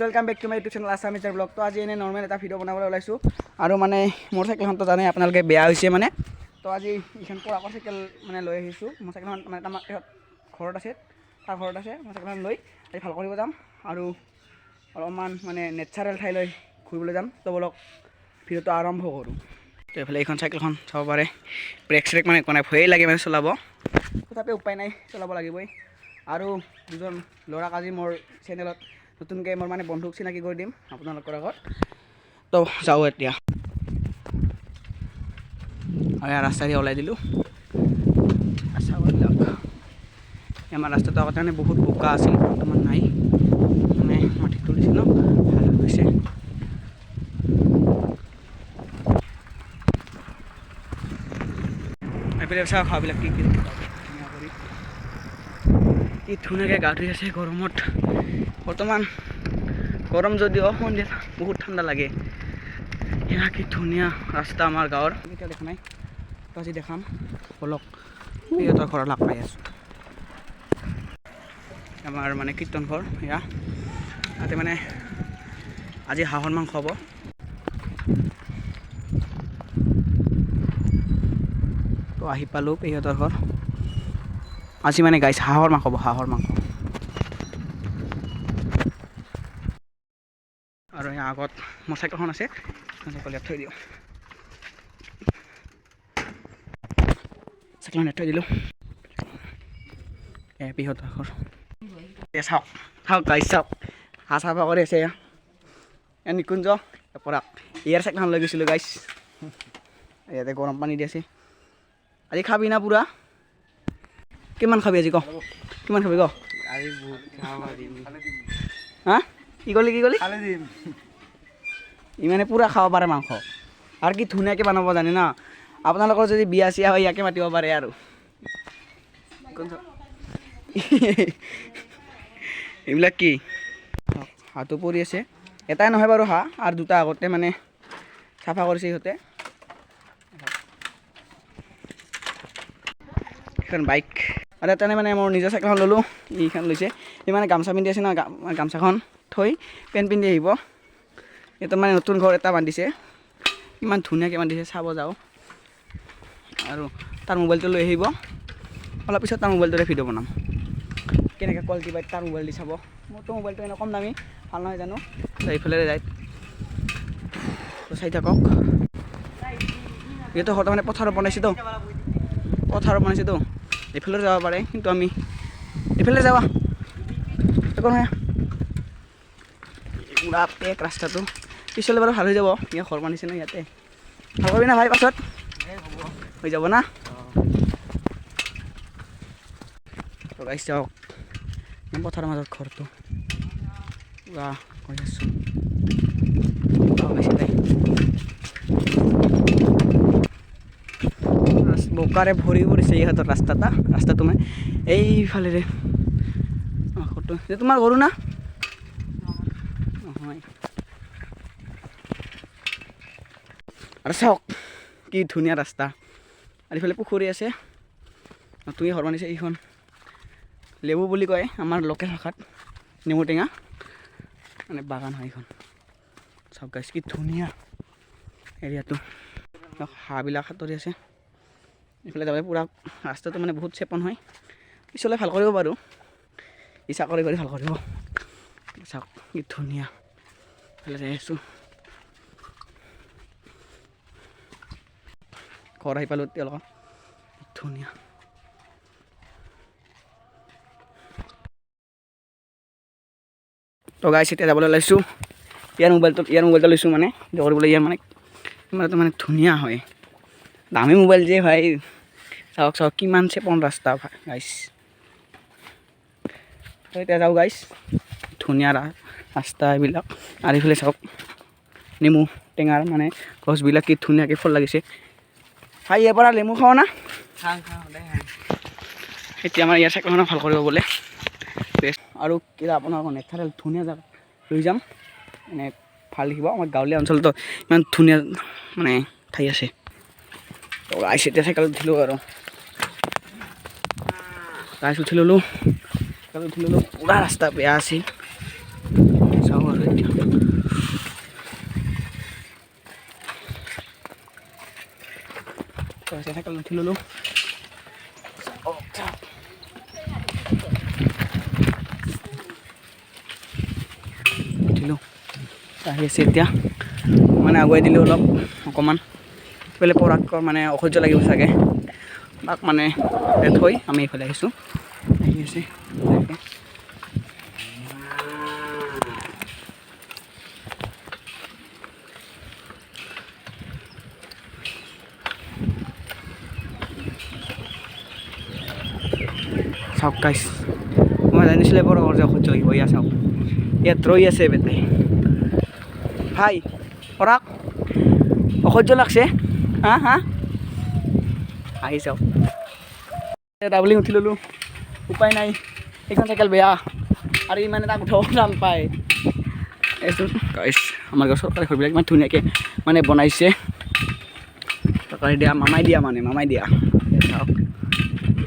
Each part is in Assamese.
Welcome back to my YouTube channel আছামিজৰ ব্লগ। তো আজি এনে নৰ্মেল এটা ভিডিঅ' বনাবলৈ ওলাইছোঁ আৰু মানে মোৰ চাইকেলখনতো জানে আপোনালোকে বেয়া হৈছে মানে। তো আজি এইখন পৰাকৰ চাইকেল মানে লৈ আহিছোঁ। মোৰ চাইকেলখন মানে আমাৰ ঘৰত আছে, তাৰ ঘৰত আছে। মোৰ চাইকেলখন লৈ আজি ভাল কৰিব যাম আৰু অলপমান মানে নেচাৰেল ঠাইলৈ ঘূৰিবলৈ যাম। তো বলক ভিডিঅ'টো আৰম্ভ কৰোঁ। তো এইফালে এইখন চাইকেলখন চাব পাৰে, ব্ৰেক চেক মানে একো নাই, ভয়েই লাগে মানে চলাব, তথাপি উপায় নাই, চলাব লাগিবই। আৰু দুজন ল'ৰাক আজি মোৰ চেনেলত নতুনকৈ মোৰ মানে বন্ধুক চিনাকি কৰি দিম আপোনালোকৰ আগত। তো যাওঁ এতিয়া। ৰাস্তা দি ওলাই দিলোঁ। আমাৰ ৰাস্তাটো আগতে মানে বহুত বোকা আছিল, বৰ্তমান নাই, মানে মাটি তুলিছে ন, ভাল হৈ গৈছে। এইফালে চাওঁ খাৱাবিলাক কি ধুনীয়াকৈ গা ধুই আছে গৰমত। বৰ্তমান গৰম যদিও সন্ধিয়া বহুত ঠাণ্ডা লাগে। এয়া কি ধুনীয়া ৰাস্তা আমাৰ গাঁৱৰ, কেতিয়াও দেখা নাই। তো আজি দেখাম, বলক সিহঁতৰ ঘৰত লাগ পাই আছোঁ। আমাৰ মানে কীৰ্তন ঘৰ এয়া, তাতে মানে আজি হাঁহৰ মাংস হ'ব। তো আহি পালোঁ পেহিহঁতৰ ঘৰ। আজি মানে গাইছ হাঁহৰ মাংস হ'ব, হাঁহৰ মাংস। আৰু ইয়াৰ আগত মোৰ চাইকেলখন আছে, চাইকেল ইয়াত থৈ দিওঁ। চাইকেলখন ইয়াত থৈ দিলোঁ। পেহিহঁতৰ ঘৰ চাওক, চাওক গাইছ চাওক, হাঁহ চাফা কৰি আছে। নিকুঞ্জ পৰাগ ইয়াৰ চাইকেলখন লৈ গৈছিলোঁ গাইছ, ইয়াতে গৰম পানী দি আছে। আজি খাবি না পুৰা? কিমান খাবি আজি ক, কিমান খাবি ক? হা কি ক'লি, কি ক'লি? ইমানে পুৰা খাব পাৰে মাংস, আৰু কি ধুনীয়াকৈ বনাব জানে না। আপোনালোকৰ যদি বিয়া চিয়া হয় ইয়াকে মাতিব পাৰে। আৰু এইবিলাক কি হাঁহটো পৰি আছে, এটাই নহয় বাৰু হাঁহ, আৰু দুটা আগতে মানে চাফা কৰিছে সিহঁতে। এখন বাইক আৰু তেনে মানে মোৰ নিজৰ চাইকেলখন ল'লোঁ, এইখন লৈছে। সি মানে গামোচা পিন্ধি আছে ন, গামোচাখন থৈ পেণ্ট পিন্ধি আহিব। এইটো মানে নতুন ঘৰ এটা বান্ধিছে, ইমান ধুনীয়াকৈ বান্ধিছে, চাব যাওঁ। আৰু তাৰ মোবাইলটো লৈ আহিব, অলপ পিছত তাৰ মোবাইলটোৰে ভিডিঅ' বনাম, কেনেকৈ কোৱালিটি পাই তাৰ মোবাইল দি চাব। মোৰতো মোবাইলটো এনে কম দামী, ভাল নহয় জানো। এইফালে যায়, চাই থাকক। যিহেতু ঘৰটো মানে পথাৰত বনাইছেতো, এইফালে যাব পাৰে, কিন্তু আমি এইফালে যাবা একো নহয়। পুৰা পেক ৰাস্তাটো, পিছলৈ বাৰু ভাল হৈ যাব। ইয়াৰ ঘৰ বনাইছে ন ইয়াতে, ভাল কৰিবি না ভাই, পাছত হৈ যাব না। গাইছ চাওক, পথাৰৰ মাজত ঘৰটো পুৰা কৈ আছোঁ। বোকাৰে ভৰি পৰিছে ইহঁতৰ ৰাস্তাটো মানে এইফালেৰে। ঘৰটো তোমাৰ ঘৰো না নহয়। আৰু চাওক কি ধুনীয়া ৰাস্তা, আৰু ইফালে পুখুৰী আছে, নতুনকৈ ঘৰ বনাইছে। এইখন লেবু বুলি কয় আমাৰ লোকেল ভাষাত, নেমু টেঙা মানে বাগান হয় এইখন। চাওক গাইছ কি ধুনীয়া এৰিয়াটো, হাঁহবিলাক সাঁতৰি আছে। এইফালে যাব পুৰা ৰাস্তাটো মানে বহুত চেপন হয়, পিছলৈ ভাল কৰিব পাৰোঁ, ইচ্ছা কৰি ভাল কৰিব। চাওক কি ধুনীয়া, এইফালে যাই আছোঁ। ঘৰ আহি পালোঁ তেওঁলোকৰ, ধুনীয়া। তো গাইছ এতিয়া যাবলৈ ওলাইছোঁ। ইয়াৰ মোবাইলটো লৈছোঁ মানে কৰিবলৈ, ইয়াৰ মানে কেমেৰাটো মানে ধুনীয়া হয়, দামী মোবাইল যে ভাই। চাওক চাওক কিমান চেপন ৰাস্তা গাইছ। তো এতিয়া যাওঁ গাইছ, ধুনীয়া ৰাস্তা এইবিলাক। আৰু এইফালে চাওক নেমু টেঙাৰ মানে গছবিলাক কি ধুনীয়াকৈ ফল লাগিছে। ভাই ইয়াৰ পৰা নেমু খাওঁ না? এতিয়া আমাৰ ইয়াৰ চাইকেলখনক ভাল কৰিব বোলে, বেষ্ট। আৰু কিবা আপোনাৰ নেচাৰেল ধুনীয়া জেগা লৈ যাম, মানে ভাল দেখিব। আমাৰ গাঁৱলীয়া অঞ্চলতো ইমান ধুনীয়া মানে ঠাই আছে। তো গাইছ এতিয়া চাইকেলত উঠিলোঁ, আৰু গাইছ উঠি ল'লোঁ, পুৰা ৰাস্তা বেয়া আছিল। চাওঁ আৰু চাইকেল উঠি ল'লোঁ উঠিলোঁ আহি আছে এতিয়া মানে আগুৱাই দিলোঁ অলপ অকণমান এইফালে পৰাক মানে অসহ্য লাগিব চাগে তাক মানে থৈ আমি এইফালে আহিছোঁ আহি আছে চাওক গাইছ মই জানিছিলে বৰ যে অসহ্য লাগিব ইয়াত চাওক ইয়াত ৰৈ আছে বেটাই ভাই পৰাক অসহ্য লাগছে হা হা আহি চাওক ডাবলিং উঠি ল'লোঁ উপায় নাই এইখন চাইকেল বেয়া আৰু ইমান এটা উঠাব টান পায় এইটো গাইছ আমাৰ গাঁৱৰ চৰকাৰী ঘৰবিলাক ইমান ধুনীয়াকৈ মানে বনাইছে চৰকাৰে দিয়া মামাই দিয়া চাওক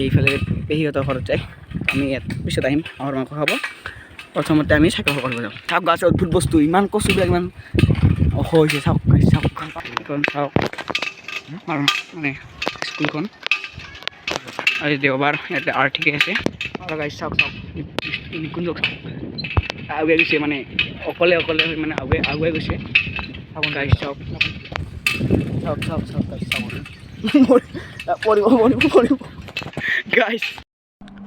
এইফালে পেহীহঁতৰ ঘৰত যায় আমি ইয়াত পিছত আহিম হাঁহৰ মাংস খাব প্ৰথমতে আমি চাইকেল কৰিব যাওঁ চাওক গাছ অদ্ভুত বস্তু ইমান কচুবিলাক ইমান হৈছে চাওক এইখন চাওক আৰু মানে স্কুলখন আজি দেওবাৰ ইয়াতে ঠিকে আছে আৰু গাইছ চাওক নিকুঞ্জক আগুৱাই গৈছে মানে অকলে মানে আগুৱাই গৈছে চাওক গাইছ চাওক গাইছ চাওক পৰিব গাইছ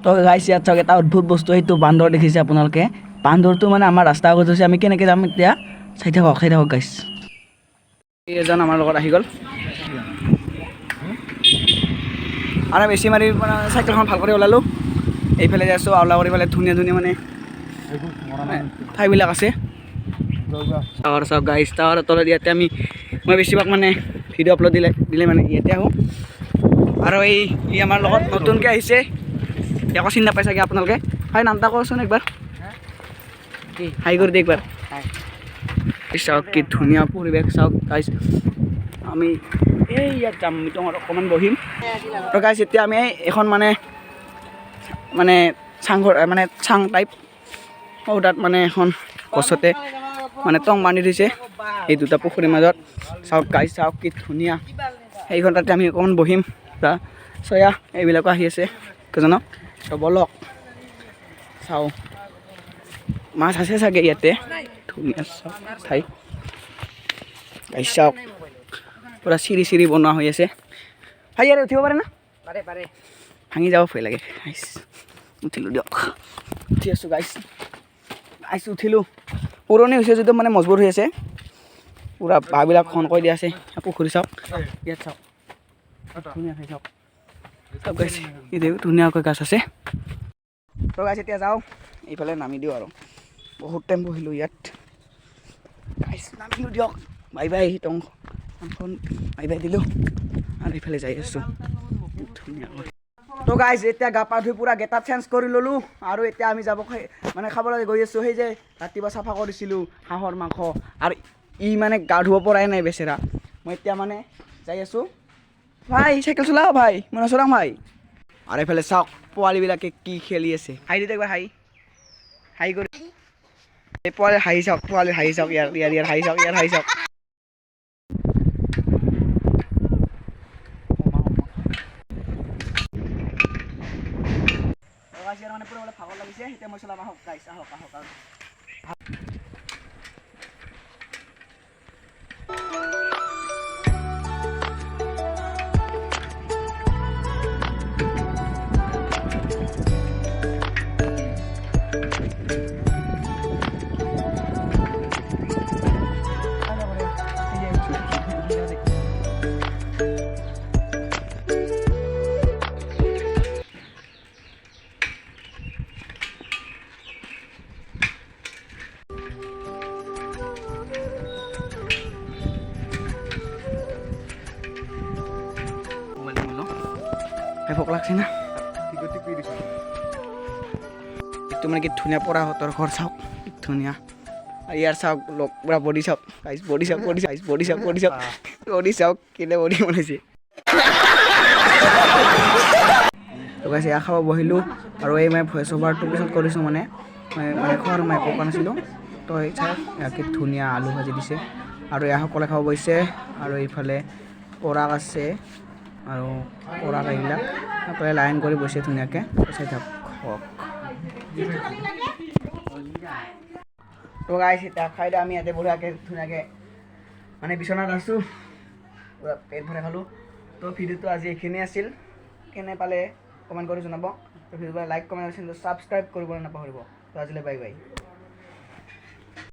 তো গাইছ ইয়াত চাওক এটা অদ্ভুত বস্তু সেইটো বান্দৰ দেখিছে আপোনালোকে বান্দৰটো মানে আমাৰ ৰাস্তা আগত হৈছে আমি কেনেকৈ যাম এতিয়া চাই থাকক গাইছ এজন আমাৰ লগত আহি গ'ল আৰু বেছি মাৰি মানে চাইকেলখন ভাল কৰি ওলালোঁ এইফালে যাই আছোঁ আওলা কৰি পেলাই ধুনীয়া মানে ঠাইবিলাক আছে টাৱাৰ চাওক গাইছ টাৱাৰ তলত ইয়াতে মই বেছিভাগ মানে ভিডিঅ' আপলোড দিলে মানে ইয়াতে আহোঁ আৰু ই আমাৰ লগত নতুনকৈ আহিছে একো চিনি নাপাই চাগে আপোনালোকে হয় নামটা কওকচোন একবাৰ হাই কৰি দিয়ে একবাৰ চাওক কি ধুনীয়া পৰিৱেশ চাওক গাইছ আমি ইয়াত যাম মিটঙত অকণমান বহিম তো গাইছ এতিয়া আমি এখন মানে চাংঘৰ মানে চাং টাইপ তাত মানে এখন গছতে মানে টং বান্ধি দিছে এই দুটা পুখুৰীৰ মাজত চাওক গাইছ চাওক কি ধুনীয়া সেইখন তাতে আমি অকণমান বহিম চয়া এইবিলাকো আহি আছে কেইজনক বলক চাওঁ মাছ আছে চাগে ইয়াতে ধুনীয়া চাওক ঠাই গাইছ চাওক পূৰা চিৰি বনোৱা হৈ আছে ভাই ইয়াৰে উঠিব পাৰে না পাৰে ভাঙি যাব ভয় লাগে গাইছ উঠিলোঁ দিয়ক উঠি আছোঁ গাইছ উঠিলোঁ পুৰণি হৈছে যদিও মানে মজবুত হৈ আছে পূৰা বাঁহবিলাক খনকৈ দিয়া আছে পুখুৰী চাওক ইয়াত চাওক ধুনীয়া ঠাই চাওক গাইছ ধুনীয়াকৈ গাছ আছে তো গাইছ এতিয়া যাওঁ এইফালে নামি দিওঁ আৰু বহুত টাইম বহিলোঁ ইয়াত গাইছ নামিলোঁ দিয়ক বাই টংখন বাই দিলোঁ আৰু এইফালে যাই আছোঁ ধুনীয়াকৈ তো গাইছ এতিয়া গা পা ধুই পূৰা গেটা চেঞ্জ কৰি ল'লোঁ আৰু এতিয়া আমি যাব মানে খাবলৈ গৈ আছোঁ সেই যে ৰাতিপুৱা চাফা কৰিছিলোঁ হাঁহৰ মাংস আৰু মানে গা ধুব পৰাই নাই বেচেৰা মই এতিয়া মানে যাই আছোঁ ভাই চাইকেল চলাও ভাই মই নচলাওঁ ভাই আৰু এইফালে চাওক পোৱালিবিলাকে কি খেলি আছে হাই দিওঁ একবাৰ হাই কৰি এই পোৱালি হাঁহি চাওক ইয়াৰ হাঁহি চাওক মানে পুৰা ভাগৰ লাগিছে এতিয়া মই চলাম আহক গাইছ আহক ভোক লাগছে না এইটো মানে কি ধুনীয়া পৰাহঁতৰ ঘৰ চাওক ধুনীয়া আৰু ইয়াৰ চাওক পুৰা বডি চাওক গাইছ বডি চাওক কেলে বডি বনাইছে তো গাইছ এয়া খাব বহিলোঁ আৰু এই মই ভইচ অভাৰটো পিছত কৰিছোঁ মানে খোৱাৰ মই পোৱা নাছিলোঁ তো এই চাওক কি ধুনীয়া আলু ভাজি দিছে আৰু এয়া সকলে খাব বহিছে আৰু এইফালে পৰাগ আছে আৰু পৰাক এইবিলাক সকলোৱে লাইন কৰি বসে ধুনীয়াকৈ চাই থাকক। তো গাইছ এতিয়া খাই দিওঁ আমি ইয়াতে বঢ়িয়াকৈ ধুনীয়াকৈ মানে বিচনাত আছোঁ, পূৰা পেট ভৰাই খালোঁ। তো ভিডিঅ'টো আজি এইখিনিয়ে আছিল। কেনে পালে কমেণ্ট কৰি জনাব। তো ভিডিঅ'টো লাইক কমেণ্ট আৰু ছাবস্ক্ৰাইব কৰিবলৈ নাপাহৰিব। তো আজিলৈ বাই বাই।